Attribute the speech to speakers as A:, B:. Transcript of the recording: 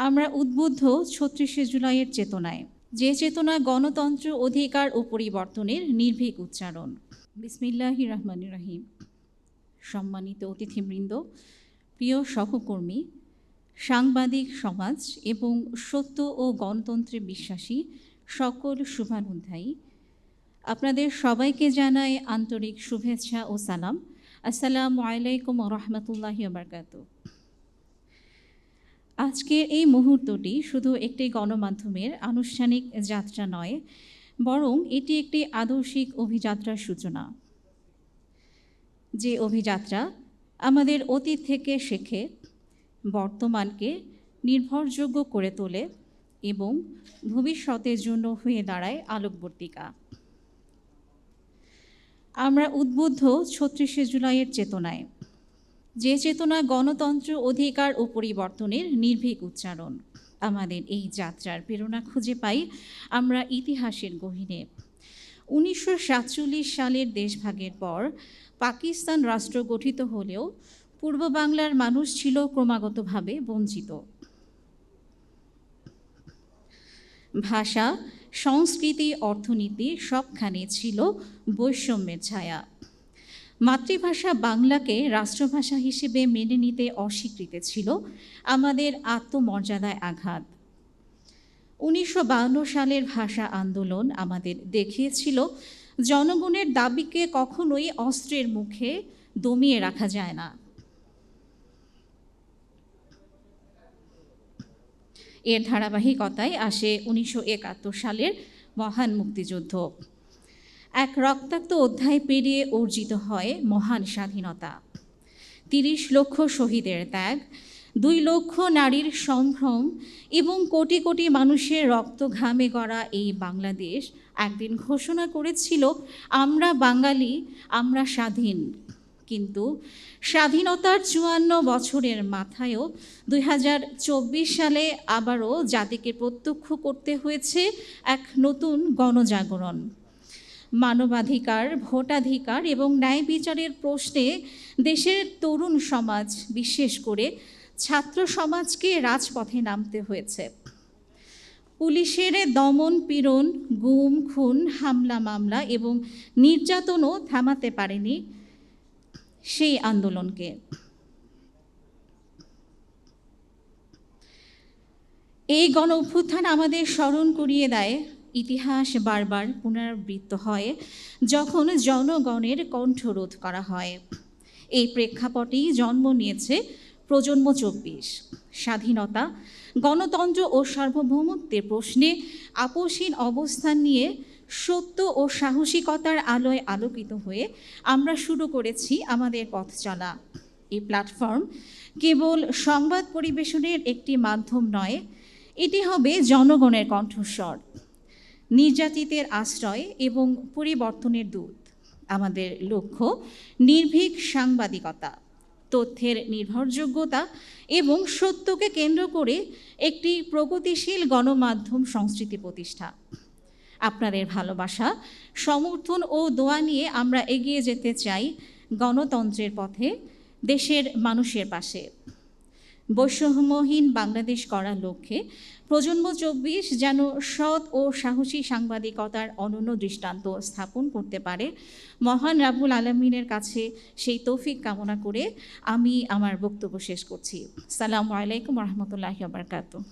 A: আমরা উদ্বুদ্ধ ৩৬শে জুলাইয়ের চেতনায়, যে চেতনা গণতন্ত্র, অধিকার ও পরিবর্তনের নির্ভীক উচ্চারণ। বিসমিল্লাহির রহমানির রহিম। সম্মানিত অতিথিবৃন্দ, প্রিয় সহকর্মী, সাংবাদিক সমাজ এবং সত্য ও গণতন্ত্রে বিশ্বাসী সকল শুভানুধ্যায়ী, আপনাদের সবাইকে জানাই আন্তরিক শুভেচ্ছা ও সালাম। আসসালামু আলাইকুম ওয়া রাহমাতুল্লাহি ওয়া বারাকাতুহু। আজকের এই মুহূর্তটি শুধু একটি গণমাধ্যমের আনুষ্ঠানিক যাত্রা নয়, বরং এটি একটি আদর্শিক অভিযাত্রার সূচনা। যে অভিযাত্রা আমাদের অতীত থেকে শেখে, বর্তমানকে নির্ভরযোগ্য করে তোলে এবং ভবিষ্যতের জন্য হয়ে দাঁড়ায় আলোকবর্তিকা। আমরা উদ্বুদ্ধ ৩৬শে জুলাইয়ের চেতনায়, যে চেতনা গণতন্ত্র, অধিকার ও পরিবর্তনের নির্ভীক উচ্চারণ। আমাদের এই যাত্রার প্রেরণা খুঁজে পাই আমরা ইতিহাসের গহীনে। ১৯৪৭ সালের দেশভাগের পর পাকিস্তান রাষ্ট্র গঠিত হলেও পূর্ব বাংলার মানুষ ছিল ক্রমাগতভাবে বঞ্চিত। ভাষা, সংস্কৃতি, অর্থনীতি সবখানে ছিল বৈষম্যের ছায়া। মাতৃভাষা বাংলাকে রাষ্ট্রভাষা হিসেবে মেনে নিতে অস্বীকৃতি ছিল আমাদের আত্মমর্যাদায় আঘাত। ১৯৫২ সালের ভাষা আন্দোলন আমাদের দেখিয়েছিল জনগণের দাবিকে কখনোই অস্ত্রের মুখে দমিয়ে রাখা যায় না। এর ধারাবাহিকতায় আসে ১৯৭১ সালের মহান মুক্তিযুদ্ধ। এক রক্তাক্ত অধ্যায় পেরিয়ে অর্জিত হয় মহান স্বাধীনতা। ৩০ লক্ষ শহীদের ত্যাগ, ২ লক্ষ নারীর সম্ভ্রম এবং কোটি কোটি মানুষের রক্ত ঘামে গড়া এই বাংলাদেশ একদিন ঘোষণা করেছিল, আমরা বাঙালি, আমরা স্বাধীন। কিন্তু স্বাধীনতার ৫৪ বছরের মাথায়ও ২০২৪ সালে আবারও জাতিকে প্রত্যক্ষ করতে হয়েছে এক নতুন গণজাগরণ। মানবাধিকার, ভোটাধিকার এবং ন্যায় বিচারের প্রশ্নে দেশের তরুণ সমাজ, বিশেষ করে ছাত্র সমাজকে রাজপথে নামতে হয়েছে। পুলিশের দমন পীড়ন, গুম, খুন, হামলা, মামলা এবং নির্যাতনও থামাতে পারেনি সেই আন্দোলনকে। এই গণ অভ্যুত্থান আমাদের স্মরণ করিয়ে দেয়, ইতিহাস বারবার পুনরাবৃত্ত হয় যখন জনগণের কণ্ঠরোধ করা হয়। এই প্রেক্ষাপটেই জন্ম নিয়েছে প্রজন্ম ২৪। স্বাধীনতা, গণতন্ত্র ও সার্বভৌমত্বের প্রশ্নে আপোষহীন অবস্থান নিয়ে সত্য ও সাহসিকতার আলোয় আলোকিত হয়ে আমরা শুরু করেছি আমাদের পথ চলা। এই প্ল্যাটফর্ম কেবল সংবাদ পরিবেশনের একটি মাধ্যম নয়, এটি হবে জনগণের কণ্ঠস্বর, নির্যাতিতের আশ্রয় এবং পরিবর্তনের দূত। আমাদের লক্ষ্য নির্ভীক সাংবাদিকতা, তথ্যের নির্ভরযোগ্যতা এবং সত্যকে কেন্দ্র করে একটি প্রগতিশীল গণমাধ্যম সংস্কৃতি প্রতিষ্ঠা। আপনাদের ভালোবাসা, সমর্থন ও দোয়া নিয়ে আমরা এগিয়ে যেতে চাই গণতন্ত্রের পথে, দেশের মানুষের পাশে। বৈষম্যহীন বাংলাদেশ করার লক্ষ্যে প্রজন্ম ২৪ যেন সৎ ও সাহসী সাংবাদিকতার অনন্য দৃষ্টান্ত স্থাপন করতে পারে, মহান রাব্বুল আলামিনের কাছে সেই তৌফিক কামনা করে আমি আমার বক্তব্য শেষ করছি। আসসালামু আলাইকুম ওয়া রাহমাতুল্লাহি ওয়া বারাকাতুহু।